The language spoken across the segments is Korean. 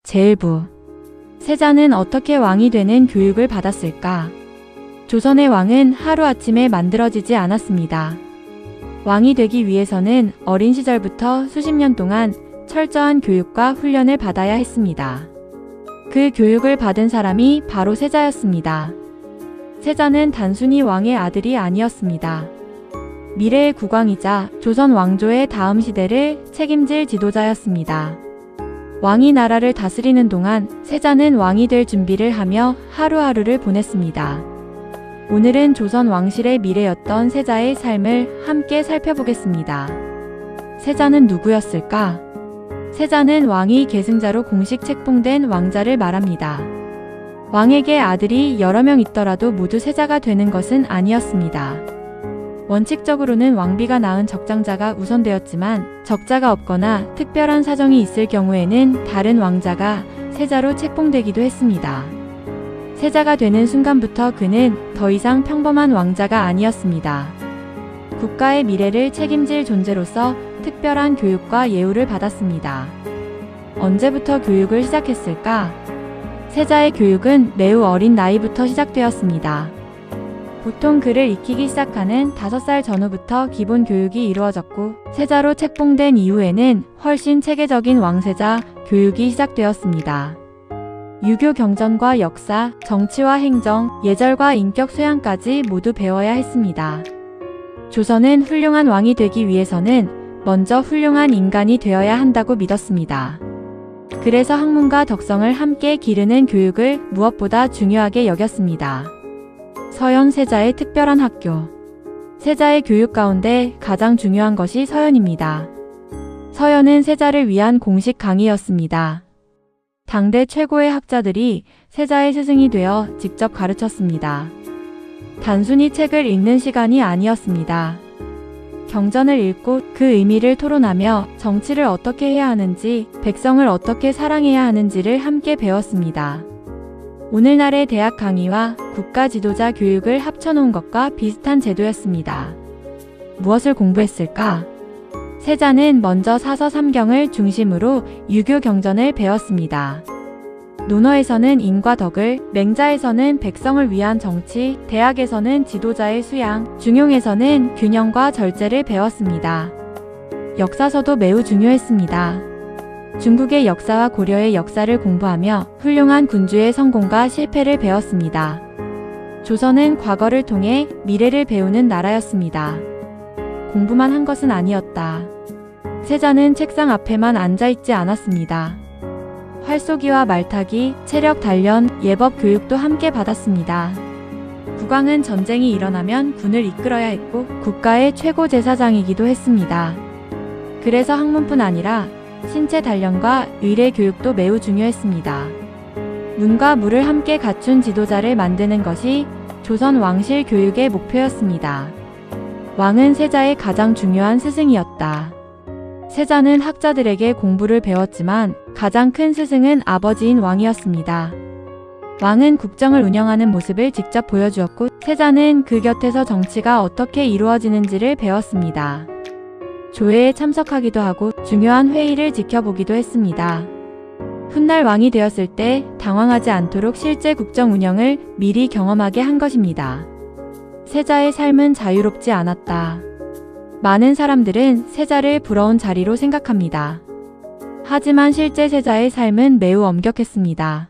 제1부 세자는 어떻게 왕이 되는 교육을 받았을까? 조선의 왕은 하루아침에 만들어지지 않았습니다. 왕이 되기 위해서는 어린 시절부터 수십 년 동안 철저한 교육과 훈련을 받아야 했습니다. 그 교육을 받은 사람이 바로 세자였습니다. 세자는 단순히 왕의 아들이 아니었습니다. 미래의 국왕이자 조선 왕조의 다음 시대를 책임질 지도자였습니다. 왕이 나라를 다스리는 동안 세자는 왕이 될 준비를 하며 하루하루를 보냈습니다. 오늘은 조선 왕실의 미래였던 세자의 삶을 함께 살펴보겠습니다. 세자는 누구였을까? 세자는 왕위 계승자로 공식 책봉된 왕자를 말합니다. 왕에게 아들이 여러 명 있더라도 모두 세자가 되는 것은 아니었습니다. 원칙적으로는 왕비가 낳은 적장자가 우선되었지만 적자가 없거나 특별한 사정이 있을 경우에는 다른 왕자가 세자로 책봉되기도 했습니다. 세자가 되는 순간부터 그는 더 이상 평범한 왕자가 아니었습니다. 국가의 미래를 책임질 존재로서 특별한 교육과 예우를 받았습니다. 언제부터 교육을 시작했을까? 세자의 교육은 매우 어린 나이부터 시작되었습니다. 보통 글을 익히기 시작하는 5살 전후부터 기본 교육이 이루어졌고 세자로 책봉된 이후에는 훨씬 체계적인 왕세자 교육이 시작되었습니다. 유교 경전과 역사, 정치와 행정, 예절과 인격 소양까지 모두 배워야 했습니다. 조선은 훌륭한 왕이 되기 위해서는 먼저 훌륭한 인간이 되어야 한다고 믿었습니다. 그래서 학문과 덕성을 함께 기르는 교육을 무엇보다 중요하게 여겼습니다. 서연 세자의 특별한 학교. 세자의 교육 가운데 가장 중요한 것이 서연입니다. 서연은 세자를 위한 공식 강의였습니다. 당대 최고의 학자들이 세자의 스승이 되어 직접 가르쳤습니다. 단순히 책을 읽는 시간이 아니었습니다. 경전을 읽고 그 의미를 토론하며 정치를 어떻게 해야 하는지, 백성을 어떻게 사랑해야 하는지를 함께 배웠습니다. 오늘날의 대학 강의와 국가 지도자 교육을 합쳐놓은 것과 비슷한 제도였습니다. 무엇을 공부했을까? 세자는 먼저 사서 삼경을 중심으로 유교 경전을 배웠습니다. 논어에서는 인과 덕을, 맹자에서는 백성을 위한 정치, 대학에서는 지도자의 수양, 중용에서는 균형과 절제를 배웠습니다. 역사서도 매우 중요했습니다. 중국의 역사와 고려의 역사를 공부하며 훌륭한 군주의 성공과 실패를 배웠습니다. 조선은 과거를 통해 미래를 배우는 나라였습니다. 공부만 한 것은 아니었다. 세자는 책상 앞에만 앉아있지 않았습니다. 활쏘기와 말타기, 체력 단련, 예법 교육도 함께 받았습니다. 국왕은 전쟁이 일어나면 군을 이끌어야 했고 국가의 최고 제사장이기도 했습니다. 그래서 학문뿐 아니라 신체 단련과 의례 교육도 매우 중요했습니다. 문과武를 함께 갖춘 지도자를 만드는 것이 조선 왕실 교육의 목표였습니다. 왕은 세자의 가장 중요한 스승이었다. 세자는 학자들에게 공부를 배웠지만 가장 큰 스승은 아버지인 왕이었습니다. 왕은 국정을 운영하는 모습을 직접 보여주었고 세자는 그 곁에서 정치가 어떻게 이루어지는지를 배웠습니다. 조회에 참석하기도 하고 중요한 회의를 지켜보기도 했습니다. 훗날 왕이 되었을 때 당황하지 않도록 실제 국정 운영을 미리 경험하게 한 것입니다. 세자의 삶은 자유롭지 않았다. 많은 사람들은 세자를 부러운 자리로 생각합니다. 하지만 실제 세자의 삶은 매우 엄격했습니다.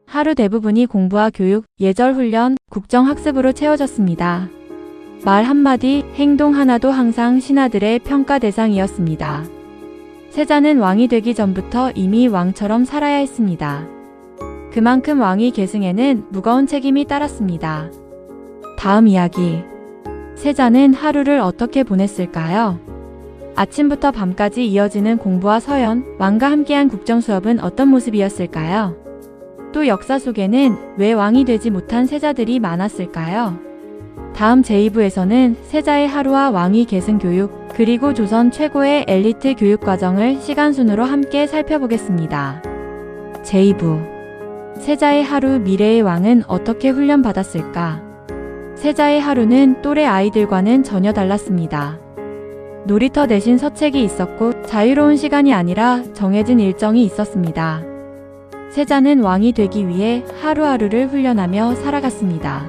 하루 대부분이 공부와 교육, 예절 훈련, 국정학습으로 채워졌습니다. 말 한마디, 행동 하나도 항상 신하들의 평가 대상이었습니다. 세자는 왕이 되기 전부터 이미 왕처럼 살아야 했습니다. 그만큼 왕위 계승에는 무거운 책임이 따랐습니다. 다음 이야기. 세자는 하루를 어떻게 보냈을까요? 아침부터 밤까지 이어지는 공부와 서연, 왕과 함께한 국정수업은 어떤 모습이었을까요? 또 역사 속에는 왜 왕이 되지 못한 세자들이 많았을까요? 다음 제2부에서는 세자의 하루와 왕위 계승 교육, 그리고 조선 최고의 엘리트 교육 과정을 시간순으로 함께 살펴보겠습니다. 제2부. 세자의 하루. 미래의 왕은 어떻게 훈련받았을까? 세자의 하루는 또래 아이들과는 전혀 달랐습니다. 놀이터 대신 서책이 있었고 자유로운 시간이 아니라 정해진 일정이 있었습니다. 세자는 왕이 되기 위해 하루하루를 훈련하며 살아갔습니다.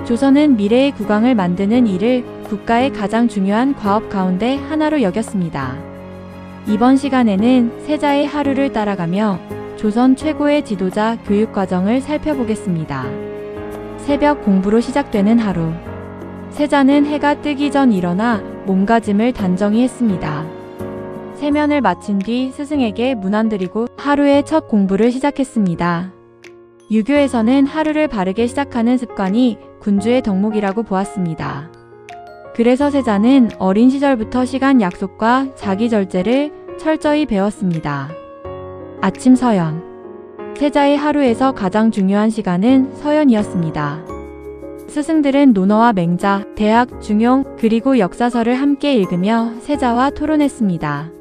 조선은 미래의 국왕을 만드는 일을 국가의 가장 중요한 과업 가운데 하나로 여겼습니다. 이번 시간에는 세자의 하루를 따라가며 조선 최고의 지도자 교육 과정을 살펴보겠습니다. 새벽 공부로 시작되는 하루. 세자는 해가 뜨기 전 일어나 몸가짐을 단정히 했습니다. 세면을 마친 뒤 스승에게 문안드리고 하루의 첫 공부를 시작했습니다. 유교에서는 하루를 바르게 시작하는 습관이 군주의 덕목이라고 보았습니다. 그래서 세자는 어린 시절부터 시간 약속과 자기 절제를 철저히 배웠습니다. 아침 서연. 세자의 하루에서 가장 중요한 시간은 서연이었습니다. 스승들은 논어와 맹자, 대학, 중용, 그리고 역사서를 함께 읽으며 세자와 토론했습니다.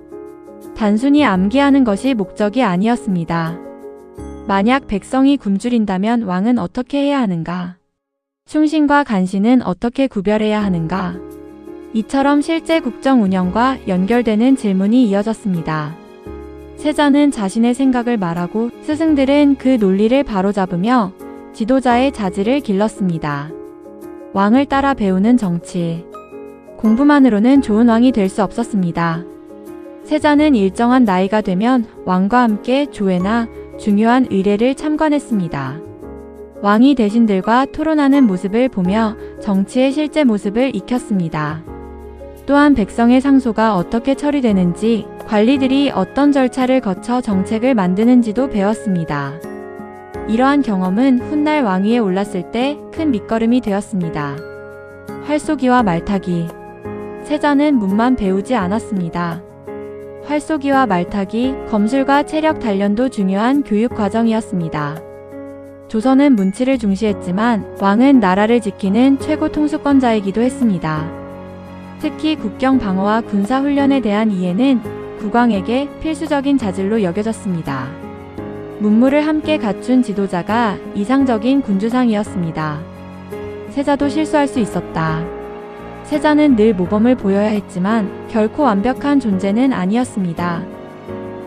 단순히 암기하는 것이 목적이 아니었습니다. 만약 백성이 굶주린다면 왕은 어떻게 해야 하는가? 충신과 간신은 어떻게 구별해야 하는가? 이처럼 실제 국정 운영과 연결되는 질문이 이어졌습니다. 세자는 자신의 생각을 말하고 스승들은 그 논리를 바로잡으며 지도자의 자질을 길렀습니다. 왕을 따라 배우는 정치. 공부만으로는 좋은 왕이 될 수 없었습니다. 세자는 일정한 나이가 되면 왕과 함께 조회나 중요한 의례를 참관했습니다. 왕이 대신들과 토론하는 모습을 보며 정치의 실제 모습을 익혔습니다. 또한 백성의 상소가 어떻게 처리되는지, 관리들이 어떤 절차를 거쳐 정책을 만드는지도 배웠습니다. 이러한 경험은 훗날 왕위에 올랐을 때 큰 밑거름이 되었습니다. 활쏘기와 말타기. 세자는 문만 배우지 않았습니다. 활쏘기와 말타기, 검술과 체력 단련도 중요한 교육 과정이었습니다. 조선은 문치를 중시했지만 왕은 나라를 지키는 최고 통수권자이기도 했습니다. 특히 국경 방어와 군사 훈련에 대한 이해는 국왕에게 필수적인 자질로 여겨졌습니다. 문무를 함께 갖춘 지도자가 이상적인 군주상이었습니다. 세자도 실수할 수 있었다. 세자는 늘 모범을 보여야 했지만 결코 완벽한 존재는 아니었습니다.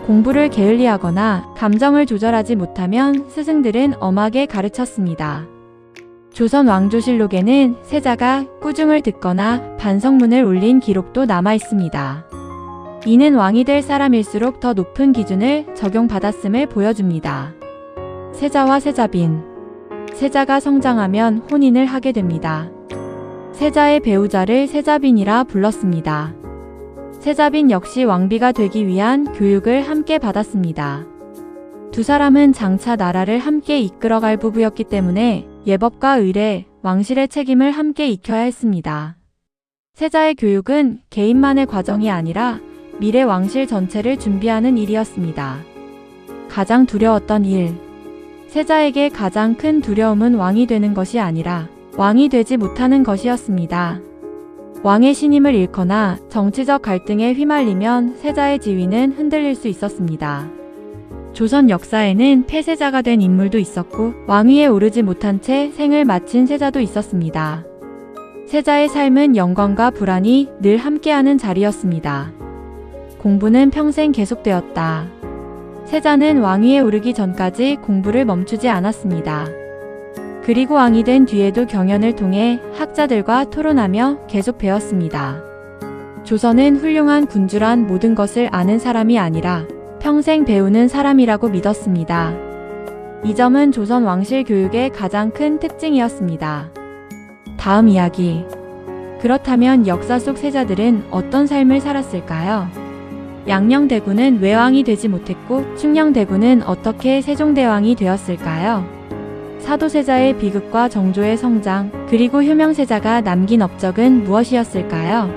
공부를 게을리하거나 감정을 조절하지 못하면 스승들은 엄하게 가르쳤습니다. 조선 왕조실록에는 세자가 꾸중을 듣거나 반성문을 올린 기록도 남아 있습니다. 이는 왕이 될 사람일수록 더 높은 기준을 적용받았음을 보여줍니다. 세자와 세자빈. 세자가 성장하면 혼인을 하게 됩니다. 세자의 배우자를 세자빈이라 불렀습니다. 세자빈 역시 왕비가 되기 위한 교육을 함께 받았습니다. 두 사람은 장차 나라를 함께 이끌어갈 부부였기 때문에 예법과 의례, 왕실의 책임을 함께 익혀야 했습니다. 세자의 교육은 개인만의 과정이 아니라 미래 왕실 전체를 준비하는 일이었습니다. 가장 두려웠던 일. 세자에게 가장 큰 두려움은 왕이 되는 것이 아니라 왕이 되지 못하는 것이었습니다. 왕의 신임을 잃거나 정치적 갈등에 휘말리면 세자의 지위는 흔들릴 수 있었습니다. 조선 역사에는 폐세자가 된 인물도 있었고 왕위에 오르지 못한 채 생을 마친 세자도 있었습니다. 세자의 삶은 영광과 불안이 늘 함께하는 자리였습니다. 공부는 평생 계속되었다. 세자는 왕위에 오르기 전까지 공부를 멈추지 않았습니다. 그리고 왕이 된 뒤에도 경연을 통해 학자들과 토론하며 계속 배웠습니다. 조선은 훌륭한 군주란 모든 것을 아는 사람이 아니라 평생 배우는 사람이라고 믿었습니다. 이 점은 조선 왕실 교육의 가장 큰 특징이었습니다. 다음 이야기. 그렇다면 역사 속 세자들은 어떤 삶을 살았을까요? 양녕대군은 왜 왕이 되지 못했고 충녕대군은 어떻게 세종대왕이 되었을까요? 사도세자의 비극과 정조의 성장, 그리고 효명세자가 남긴 업적은 무엇이었을까요?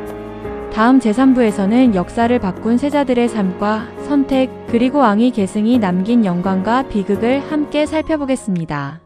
다음 제3부에서는 역사를 바꾼 세자들의 삶과 선택, 그리고 왕위 계승이 남긴 영광과 비극을 함께 살펴보겠습니다.